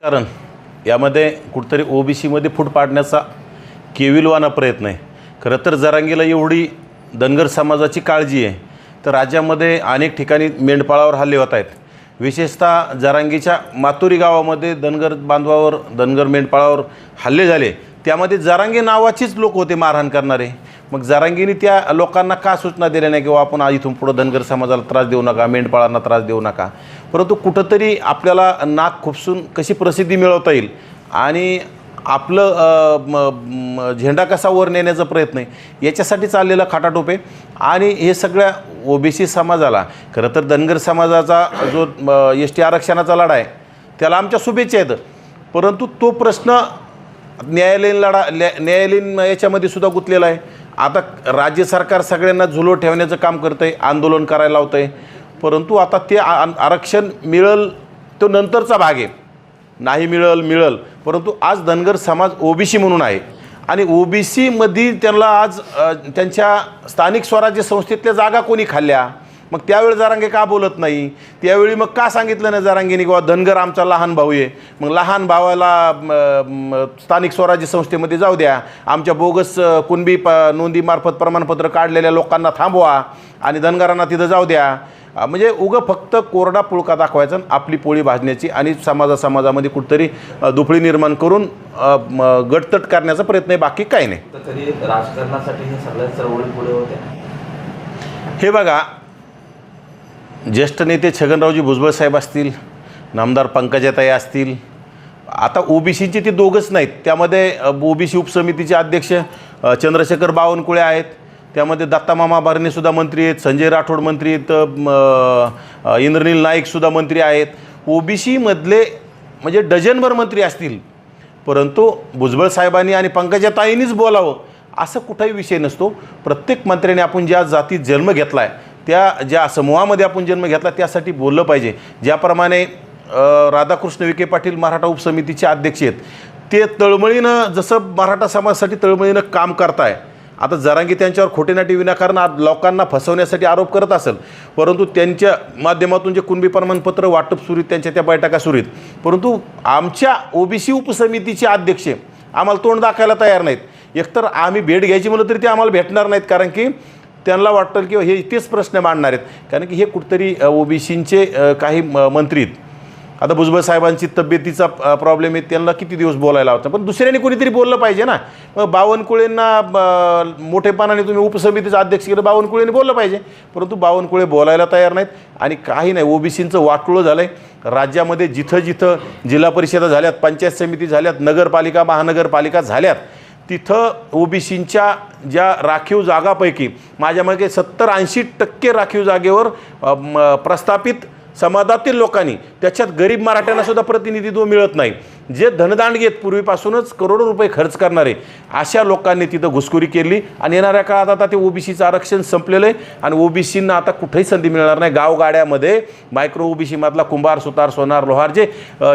कारण यामध्ये कुठतरी ओबीसीमध्ये फूट पाडण्याचा केविलवाना प्रयत्न आहे। खरं तर जरांगीला एवढी धनगर समाजाची काळजी आहे तर राज्यामध्ये अनेक ठिकाणी मेंढपाळावर हल्ले होत आहेत। विशेषतः जरांगीच्या मातुरी गावामध्ये धनगर बांधवावर धनगर मेंढपाळावर हल्ले झाले, त्यामध्ये जरांगी नावाचीच लोक होते मारहाण करणारे। मग जरांगीने त्या लोकांना का सूचना दिल्या नाही किंवा आपण इथून पुढे धनगर समाजाला त्रास देऊ नका, मेंढपाळांना त्रास देऊ नका, परंतु कुठंतरी आपल्याला नाक खुपसून कशी प्रसिद्धी मिळवता येईल आणि आपलं झेंडा कसा वर नेण्याचा प्रयत्न आहे याच्यासाठी चाललेला खाटाटोप आहे। आणि हे सगळ्या ओबीसी समाजाला खरं तर धनगर समाजाचा जो ST आरक्षणाचा लढा आहे त्याला आमच्या शुभेच्छा आहेत, परंतु तो प्रश्न न्यायालयीन याच्यामध्ये सुद्धा गुंतलेला आहे। आता राज्य सरकार सगळ्यांना झुलवत ठेवण्याचं काम करतं आहे, आंदोलन करायला लावतं आहे, परंतु आता ते आरक्षण मिळेल तो नंतरचा भाग आहे। नाही मिळेल परंतु आज धनगर समाज ओबीसी म्हणून आहे आणि ओबीसीमध्ये त्यांना आज त्यांच्या स्थानिक स्वराज्य संस्थेतल्या जागा कोणी खाल्ल्या, मग त्यावेळी जरांगे का बोलत नाही? त्यावेळी मग का सांगितलं नाही जरांगेने किंवा धनगर आमचा लहान भाऊ आहे, मग लहान भावाला स्थानिक स्वराज्य संस्थेमध्ये जाऊ द्या, आमच्या बोगस कुणबी नोंदीमार्फत प्रमाणपत्र काढलेल्या लोकांना थांबवा आणि धनगरांना तिथं जाऊ द्या। म्हणजे उगं फक्त कोरडा पुळका दाखवायचा, आपली पोळी भाजण्याची आणि समाजामध्ये कुठतरी दुफळी निर्माण करून गटतट करण्याचा प्रयत्न आहे, बाकी काही नाही। तरी राजकारणासाठी हे सगळ्या चळवळी पुढे होते। हे बघा, ज्येष्ठ नेते छगनरावजी भुजबळ साहेब असतील, नामदार पंकजाताई असतील, आता ओबीसीचे ते दोघंच नाहीत, त्यामध्ये ओबीसी उपसमितीचे अध्यक्ष चंद्रशेखर बावनकुळे आहेत, त्यामध्ये दत्तामामा बारणेसुद्धा मंत्री आहेत, संजय राठोड मंत्री आहेत, इंद्रनील नाईकसुद्धा मंत्री आहेत। ओबीसीमधले म्हणजे डझनभर मंत्री असतील, परंतु भुजबळ साहेबांनी आणि पंकजाताईंनीच बोलावं असं कुठलाही विषय नसतो। प्रत्येक मंत्र्याने आपण ज्या जातीत जन्म घेतला आहे, त्या ज्या समूहामध्ये आपण जन्म घेतला त्यासाठी बोललं पाहिजे। ज्याप्रमाणे राधाकृष्ण विखे पाटील मराठा उपसमितीचे अध्यक्ष आहेत, ते तळमळीनं जसं मराठा समाजासाठी तळमळीनं काम करताय, आता जरांगी त्यांच्यावर खोटेनाटी विनाकारण लोकांना फसवण्यासाठी आरोप करत असेल, परंतु त्यांच्या माध्यमातून जे कुणबी प्रमाणपत्र वाटप सुरू आहेत, त्यांच्या त्या बैठका सुरू आहेत, परंतु आमच्या ओबीसी उपसमितीचे अध्यक्ष आम्हाला तोंड दाखवायला तयार नाहीत। एकतर आम्ही भेट घ्यायची म्हणलं तरी ते आम्हाला भेटणार नाहीत, कारण की त्यांना वाटतं की हे तेच प्रश्न मांडणार आहेत, कारण की हे कुठतरी ओबीसींचे काही मंत्री आहेत। आता भुजबळ साहेबांची तब्येतीचा प्रॉब्लेम आहे, त्यांना किती दिवस बोलायला होतं, पण दुसऱ्याने कोणीतरी बोललं पाहिजे ना। मग बावनकुळेंना मोठेपणाने तुम्ही उपसमितीचा अध्यक्ष केलं, बावनकुळेंनी बोललं पाहिजे, परंतु बावनकुळे बोलायला तयार नाहीत आणि काही नाही। ओबीसींचं वाटोळं झालं आहे राज्यामध्ये। जिथं जिथं जिल्हा परिषदा झाल्यात, पंचायत समिती झाल्यात, नगरपालिका महानगरपालिका झाल्यात, तिथं ओबीसींच्या ज्या राखीव जागापैकी माझ्या मते 70-80% राखीव जागेवर प्रस्थापित समाजातील लोकांनी, त्याच्यात गरीब मराठ्यांना सुद्धा प्रतिनिधित्व मिळत नाही। जे धनदांडगे आहेत, पूर्वीपासूनच करोडो रुपये खर्च करणारे, अशा लोकांनी तिथं घुसखोरी केली आणि येणाऱ्या काळात आता ते ओबीसीचं आरक्षण संपलेलं आहे आणि ओबीसींना आता कुठेही संधी मिळणार नाही। गावगाड्यामध्ये मायक्रो ओबीसीमधला कुंभार, सुतार, सोनार, लोहार जे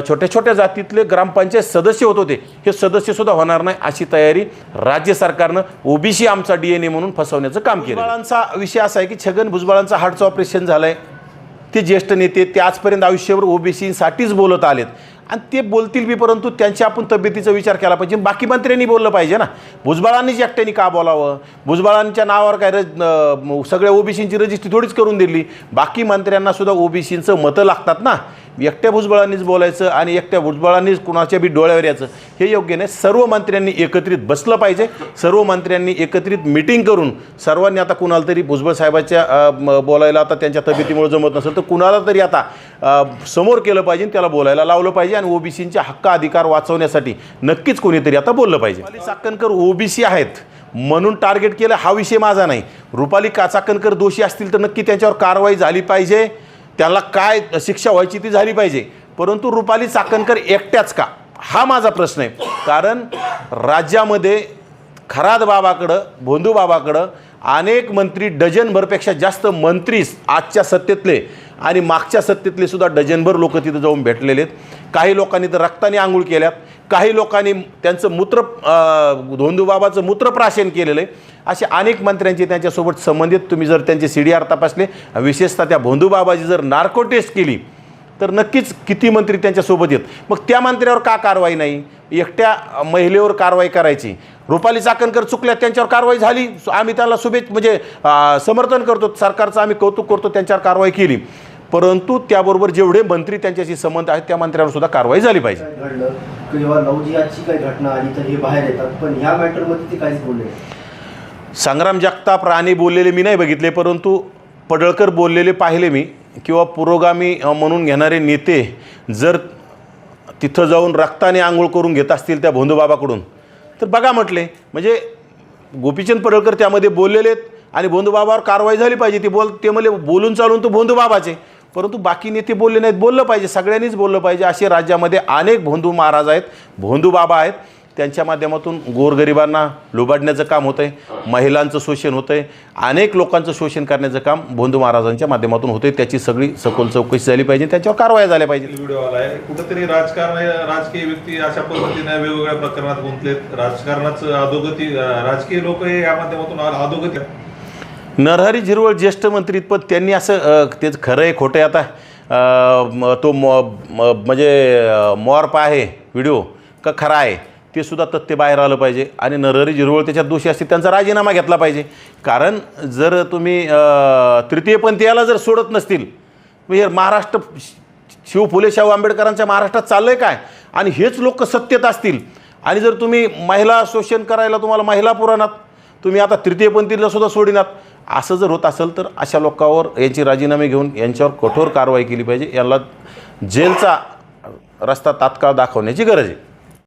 छोट्या छोट्या जातीतले ग्रामपंचायत सदस्य होत होते, हे सदस्यसुद्धा होणार नाही अशी तयारी राज्य सरकारनं ओबीसी आमचा DNA म्हणून फसवण्याचं काम केलं। भुजबळांचा विषय असा आहे की छगन भुजबळांचं हार्टचं ऑपरेशन झालं आहे, ते ज्येष्ठ नेते, ते आजपर्यंत आयुष्यभर ओबीसीसाठीच बोलत आलेत आणि ते बोलतील बी, परंतु त्यांच्या आपण तब्येतीचा विचार केला पाहिजे। बाकी मंत्र्यांनी बोललं पाहिजे ना, भुजबळांनीच एकट्याने का बोलावं? भुजबळांच्या नावावर काय सगळ्या ओबीसींची रजिस्ट्री थोडीच करून दिली, बाकी मंत्र्यांना सुद्धा ओबीसींचं मतं लागतात ना। एकट्या भुजबळांनीच बोलायचं आणि एकट्या भुजबळांनीच कुणाच्या बी डोळ्यावर यायचं हे योग्य नाही। सर्व मंत्र्यांनी एकत्रित बसलं पाहिजे, सर्व मंत्र्यांनी एकत्रित मिटिंग करून सर्वांनी आता कुणाला तरी भुजबळ साहेबाच्या बोलायला आता त्यांच्या तब्येतीमुळे जमत नसेल तर कुणाला तरी आता समोर केलं पाहिजे, त्याला बोलायला लावलं पाहिजे आणि ओबीसींचे हक्क अधिकार वाचवण्यासाठी नक्कीच कोणीतरी आता बोललं पाहिजे। रुपाली चाकणकर ओबीसी आहेत म्हणून टार्गेट केलं हा विषय माझा नाही। रुपाली चाकणकर दोषी असतील तर नक्की त्यांच्यावर कारवाई झाली पाहिजे, त्याला काय शिक्षा व्हायची ती झाली पाहिजे, परंतु रुपाली चाकणकर एकट्याच का हा माझा प्रश्न आहे। कारण राज्यामध्ये खराद बाबाकडं, भोंदू बाबाकडं अनेक मंत्री, डझनभरपेक्षा जास्त मंत्री आजच्या सत्तेतले आणि मागच्या सत्तेतले सुद्धा डझनभर लोक तिथं जाऊन भेटलेले आहेत। काही लोकांनी तर रक्ताने आंघोळ केल्यात, काही लोकांनी त्यांचं मूत्र धोंदूबाबाचं मूत्रप्राशन केलेलं आहे। असे अनेक मंत्र्यांचे त्यांच्यासोबत संबंधित तुम्ही जर त्यांचे CDR तपासले, विशेषतः त्या भोंदूबाबाची जर नार्को टेस्ट केली तर नक्कीच किती मंत्री त्यांच्यासोबत येत. मग त्या मंत्र्यावर का कारवाई नाही? एकट्या महिलेवर कारवाई करायची. रुपाली चाकणकर चुकल्या, त्यांच्यावर कारवाई झाली, आम्ही त्याला म्हणजे समर्थन करतो, सरकारचं आम्ही कौतुक करतो, त्यांच्यावर कारवाई केली. परंतु त्याबरोबर जेवढे मंत्री त्यांच्याशी संबंध आहेत त्या मंत्र्यांवर सुद्धा कारवाई झाली पाहिजे. घडलं किंवा लवजियाची काही घटना आली तर हे बाहेर येतात, पण ह्या मॅटरमध्ये ते काहीच बोलले नाही. संग्राम जगताप राणे बोललेले मी नाही बघितले, परंतु पडळकर बोललेले पाहिले मी. किंवा पुरोगामी म्हणून घेणारे नेते जर तिथं जाऊन रक्ताने आंघोळ करून घेत असतील त्या भोंदूबाबाकडून, तर बघा म्हटले, म्हणजे गोपीचंद पडळकर त्यामध्ये बोललेले आहेत आणि भोंदूबाबावर कारवाई झाली पाहिजे. ते मला बोलून चालून तो भोंदूबाबाचे, परंतु बाकी नेते बोलले नाहीत. बोललं पाहिजे, सगळ्यांनीच बोललं पाहिजे. असे राज्यामध्ये अनेक भोंदू महाराज आहेत, भोंदूबाबा आहेत, त्यांच्या माध्यमातून गोरगरिबांना लुबाडण्याचं काम होतं आहे, महिलांचं शोषण होतं आहे, अनेक लोकांचं शोषण करण्याचं काम भोंदू महाराजांच्या माध्यमातून होतं आहे. त्याची सगळी सखोल चौकशी झाली पाहिजे, त्याच्यावर कारवाया झाल्या पाहिजेत. व्हिडिओ आलाय कुठेतरी राजकीय व्यक्ती अशा पद्धतीने वेगवेगळ्या प्रकरणात गुंतलेत, राजकारणाचं अधोगती, राजकीय लोक या माध्यमातून अधोगती. नरहरी झिरवळ ज्येष्ठ मंत्री, पण त्यांनी असं तेच खरं आहे खोटं आहे आता तो म्हणजे मॉर्प आहे व्हिडिओ का खरा आहे ते सुद्धा तथ्य बाहेर आलं पाहिजे. आणि नरहरी झिरवळ त्याच्यात दोषी असतील त्यांचा राजीनामा घेतला पाहिजे. कारण जर तुम्ही तृतीयपंथीयाला जर सोडत नसतील, हे महाराष्ट्र शिव फुले शाहू आंबेडकरांच्या महाराष्ट्रात चाललं आहे काय? आणि हेच लोक सत्तेत असतील आणि जर तुम्ही महिला शोषण करायला तुम्हाला महिला पुराणात तुम्ही आता तृतीयपंथीला सुद्धा सोडिनात, असं जर होत असेल तर अशा लोकांवर यांची राजीनामे घेऊन यांच्यावर कठोर कारवाई केली पाहिजे. याला जेलचा रस्ता तात्काळ दाखवण्याची गरज आहे.